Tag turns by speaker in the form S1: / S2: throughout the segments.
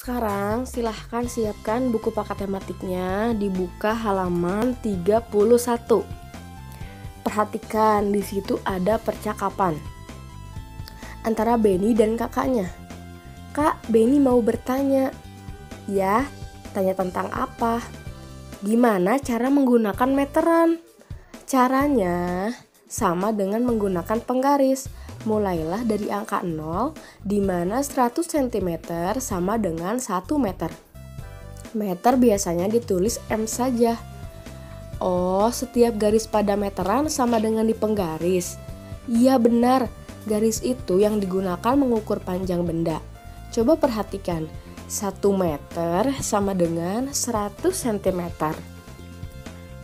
S1: Sekarang silahkan siapkan buku paket tematiknya, dibuka halaman 31. Perhatikan di situ ada percakapan antara Benny dan kakaknya. Kak, Benny mau bertanya. Ya, tanya tentang apa? Gimana cara menggunakan meteran? Caranya sama dengan menggunakan penggaris. Mulailah dari angka 0, di mana 100 cm sama dengan 1 meter. Meter biasanya ditulis M saja. Oh, setiap garis pada meteran sama dengan di penggaris. Iya benar, garis itu yang digunakan mengukur panjang benda. Coba perhatikan, 1 meter sama dengan 100 cm.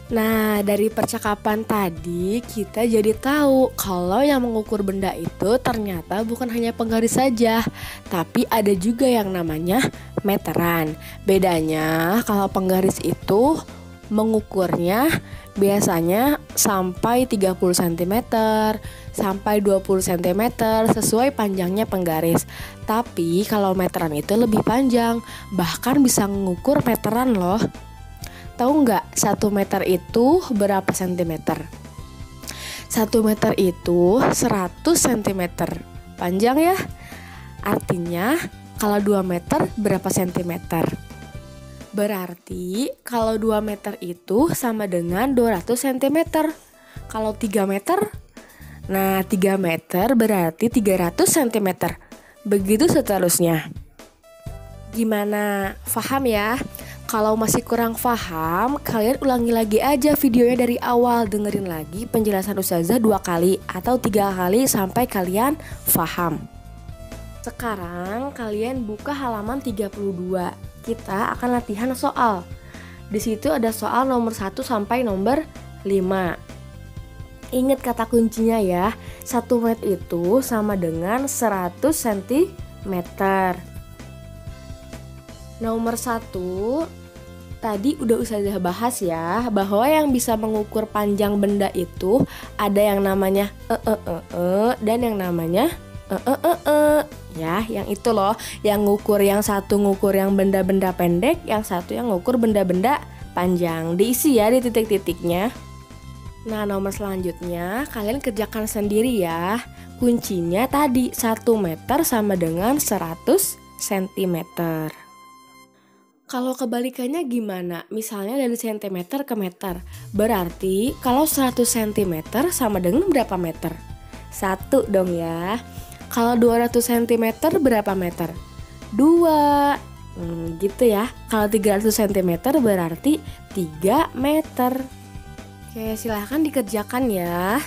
S1: Nah, dari percakapan tadi kita jadi tahu kalau yang mengukur benda itu ternyata bukan hanya penggaris saja, tapi ada juga yang namanya meteran. Bedanya kalau penggaris itu mengukurnya biasanya sampai 30 cm, sampai 20 cm sesuai panjangnya penggaris. Tapi kalau meteran itu lebih panjang, bahkan bisa mengukur meteran loh. Tahu nggak 1 meter itu berapa sentimeter? 1 meter itu 100 cm. Panjang ya? Artinya kalau 2 meter berapa sentimeter? Berarti kalau 2 meter itu sama dengan 200 cm. Kalau 3 meter? Nah, 3 meter berarti 300 cm. Begitu seterusnya. Gimana? Paham ya? Kalau masih kurang paham, kalian ulangi lagi aja videonya dari awal. Dengerin lagi penjelasan Ustazah 2 kali atau 3 kali sampai kalian paham. Sekarang kalian buka halaman 32. Kita akan latihan soal. Di situ ada soal nomor 1 sampai nomor 5. Ingat kata kuncinya ya, 1 meter itu sama dengan 100 cm. Nomor 1, tadi udah Ustazah bahas ya, bahwa yang bisa mengukur panjang benda itu ada yang namanya dan yang namanya ya, yang itu loh, yang ngukur, yang satu ngukur yang benda-benda pendek, yang satu yang ngukur benda-benda panjang. Diisi ya di titik-titiknya. Nah, nomor selanjutnya kalian kerjakan sendiri ya. Kuncinya tadi 1 meter sama dengan 100 cm. Kalau kebalikannya gimana? Misalnya dari centimeter ke meter. Berarti kalau 100 cm sama dengan berapa meter? 1 dong ya. Kalau 200 cm berapa meter? 2. Gitu ya. Kalau 300 cm berarti 3 meter. Oke, silahkan dikerjakan ya.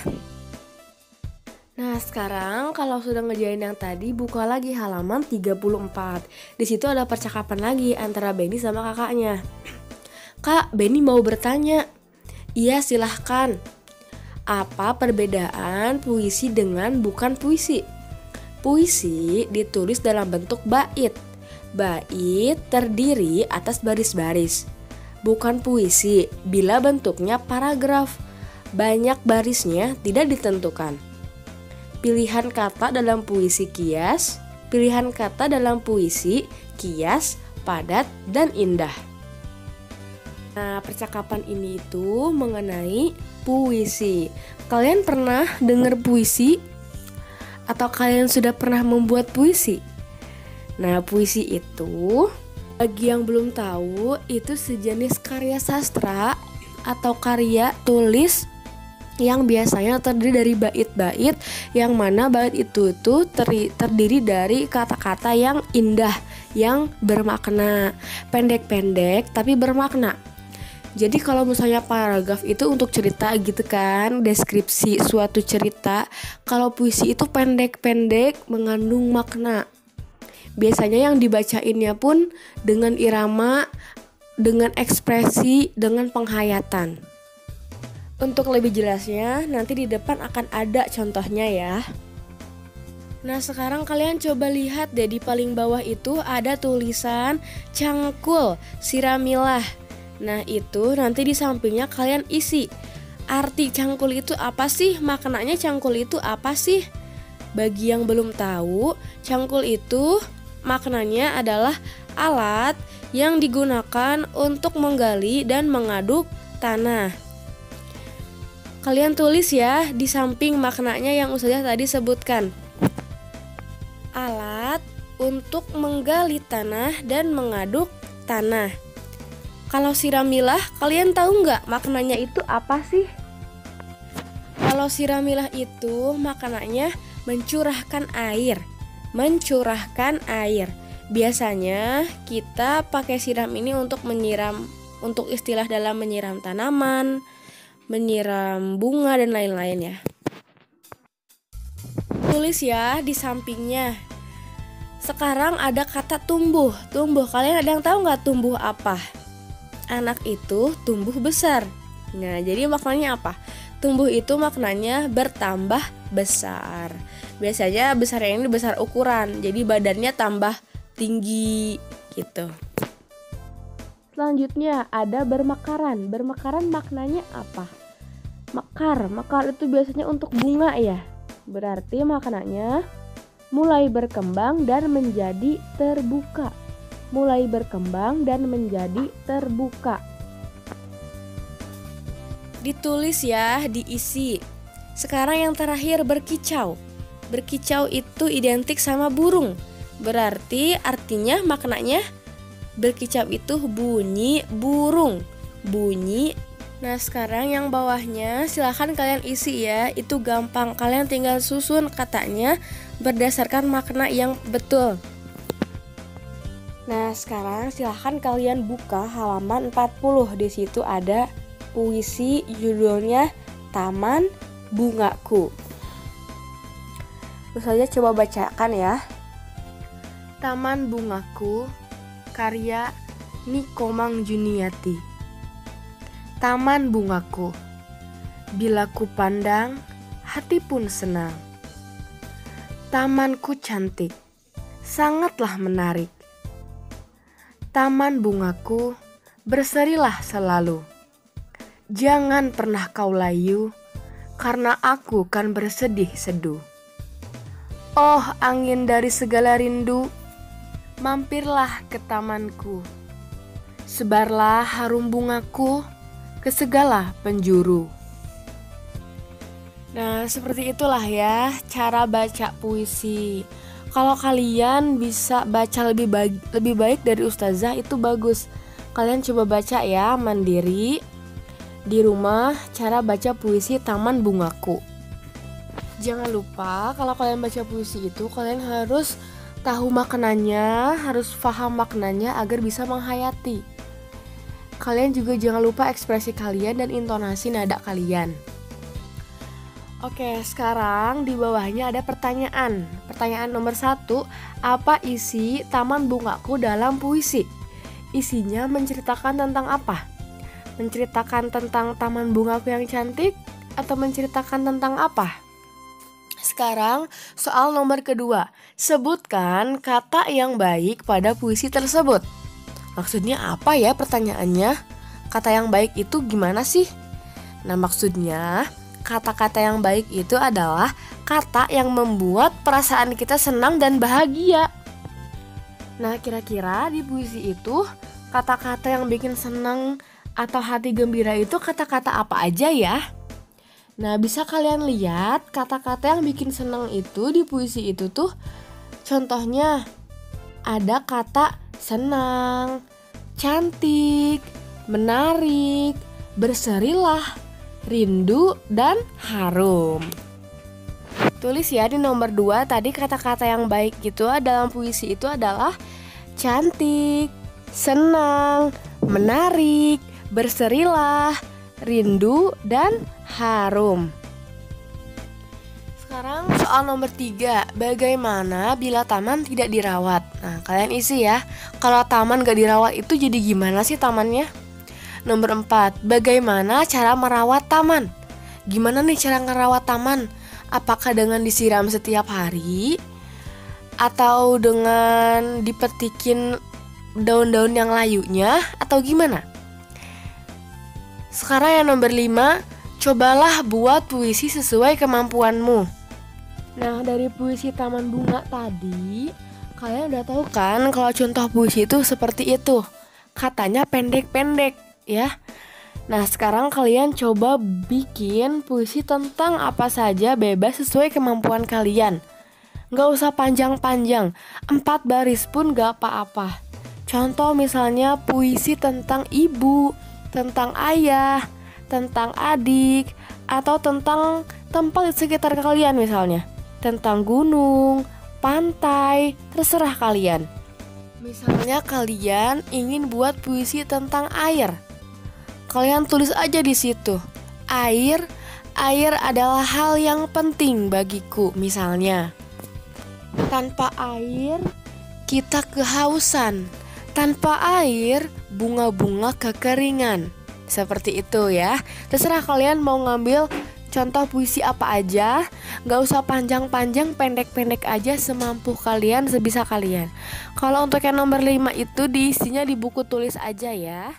S1: Nah, sekarang kalau sudah ngerjain yang tadi, buka lagi halaman 34. Di situ ada percakapan lagi antara Benny sama kakaknya. Kak, Benny mau bertanya. Iya, silahkan. Apa perbedaan puisi dengan bukan puisi? Puisi ditulis dalam bentuk bait. Bait terdiri atas baris-baris. Bukan puisi bila bentuknya paragraf. Banyak barisnya tidak ditentukan. Pilihan kata dalam puisi kias, pilihan kata dalam puisi kias, padat, dan indah. Nah, percakapan ini itu mengenai puisi. Kalian pernah dengar puisi? Atau kalian sudah pernah membuat puisi? Nah, puisi itu, bagi yang belum tahu, itu sejenis karya sastra atau karya tulis yang biasanya terdiri dari bait-bait, yang mana bait itu terdiri dari kata-kata yang indah, yang bermakna, pendek-pendek tapi bermakna. Jadi kalau misalnya paragraf itu untuk cerita gitu kan, deskripsi suatu cerita. Kalau puisi itu pendek-pendek mengandung makna. Biasanya yang dibacainnya pun dengan irama, dengan ekspresi, dengan penghayatan. Untuk lebih jelasnya, nanti di depan akan ada contohnya ya. Nah, sekarang kalian coba lihat deh, di paling bawah itu ada tulisan cangkul, siramilah. Nah, itu nanti di sampingnya kalian isi. Arti cangkul itu apa sih? Maknanya cangkul itu apa sih? Bagi yang belum tahu, cangkul itu maknanya adalah alat yang digunakan untuk menggali dan mengaduk tanah. Kalian tulis ya di samping maknanya yang Ustazah tadi sebutkan. Alat untuk menggali tanah dan mengaduk tanah. Kalau siramilah, kalian tahu nggak maknanya itu apa sih? Kalau siramilah itu maknanya mencurahkan air. Mencurahkan air. Biasanya kita pakai siram ini untuk menyiram, untuk istilah dalam menyiram tanaman, menyiram bunga dan lain-lain ya. Tulis ya di sampingnya. Sekarang ada kata tumbuh. Tumbuh, kalian ada yang tahu nggak tumbuh apa? Anak itu tumbuh besar. Nah, jadi maknanya apa? Tumbuh itu maknanya bertambah besar. Biasanya besarnya ini besar ukuran, jadi badannya tambah tinggi gitu. Selanjutnya ada bermekaran. Bermekaran maknanya apa? Mekar itu biasanya untuk bunga ya. Berarti maknanya mulai berkembang dan menjadi terbuka. Mulai berkembang dan menjadi terbuka. Ditulis ya, diisi. Sekarang yang terakhir berkicau. Berkicau itu identik sama burung. Berarti artinya maknanya berkicau itu bunyi burung. Bunyi. Nah sekarang yang bawahnya silahkan kalian isi ya. Itu gampang, kalian tinggal susun katanya berdasarkan makna yang betul. Nah sekarang silahkan kalian buka halaman 40. Di situ ada puisi judulnya Taman Bungaku. Terus saja coba bacakan ya. Taman Bungaku, karya Nikomang Juniati. Taman bungaku, bila ku pandang, hati pun senang. Tamanku cantik, sangatlah menarik. Taman bungaku, berserilah selalu. Jangan pernah kau layu, karena aku kan bersedih seduh. Oh angin dari segala rindu, mampirlah ke tamanku. Sebarlah harum bungaku ke segala penjuru. Nah, seperti itulah ya cara baca puisi. Kalau kalian bisa baca lebih baik dari Ustazah itu bagus. Kalian coba baca ya mandiri di rumah cara baca puisi Taman Bungaku. Jangan lupa kalau kalian baca puisi itu kalian harus tahu maknanya, harus paham maknanya agar bisa menghayati. Kalian juga jangan lupa ekspresi kalian dan intonasi nada kalian. Oke, sekarang di bawahnya ada pertanyaan. Pertanyaan nomor 1, apa isi Taman Bungaku dalam puisi? Isinya menceritakan tentang apa? Menceritakan tentang taman bungaku yang cantik atau menceritakan tentang apa? Sekarang soal nomor kedua, sebutkan kata yang baik pada puisi tersebut. Maksudnya apa ya pertanyaannya? Kata yang baik itu gimana sih? Nah maksudnya kata-kata yang baik itu adalah kata yang membuat perasaan kita senang dan bahagia. Nah kira-kira di puisi itu kata-kata yang bikin senang atau hati gembira itu kata-kata apa aja ya? Nah bisa kalian lihat kata-kata yang bikin senang itu di puisi itu tuh contohnya ada kata senang, cantik, menarik, berserilah, rindu, dan harum. Tulis ya di nomor 2 tadi kata-kata yang baik itu dalam puisi itu adalah cantik, senang, menarik, berserilah, rindu, dan harum. Sekarang soal nomor 3, bagaimana bila taman tidak dirawat? Nah kalian isi ya, kalau taman gak dirawat itu jadi gimana sih tamannya? Nomor 4, bagaimana cara merawat taman? Gimana nih cara ngerawat taman? Apakah dengan disiram setiap hari? Atau dengan dipetikin daun-daun yang layunya? Atau gimana? Sekarang yang nomor 5, cobalah buat puisi sesuai kemampuanmu. Nah dari puisi Taman Bunga tadi, Kalian udah tahu kan kalau contoh puisi itu seperti itu. Katanya pendek-pendek ya. Nah sekarang kalian coba bikin puisi tentang apa saja, bebas sesuai kemampuan kalian. Gak usah panjang-panjang, 4 baris pun gak apa-apa. Contoh misalnya puisi tentang ibu, tentang ayah, tentang adik, atau tentang tempat di sekitar kalian misalnya. Tentang gunung, pantai, terserah kalian. Misalnya kalian ingin buat puisi tentang air. Kalian tulis aja di situ. Air adalah hal yang penting bagiku misalnya. Tanpa air kita kehausan. Tanpa air bunga-bunga kekeringan. Seperti itu ya. Terserah kalian mau ngambil contoh puisi apa aja. Gak usah panjang-panjang, pendek-pendek aja, semampu kalian, sebisa kalian. Kalau untuk yang nomor 5 itu diisinya di buku tulis aja ya.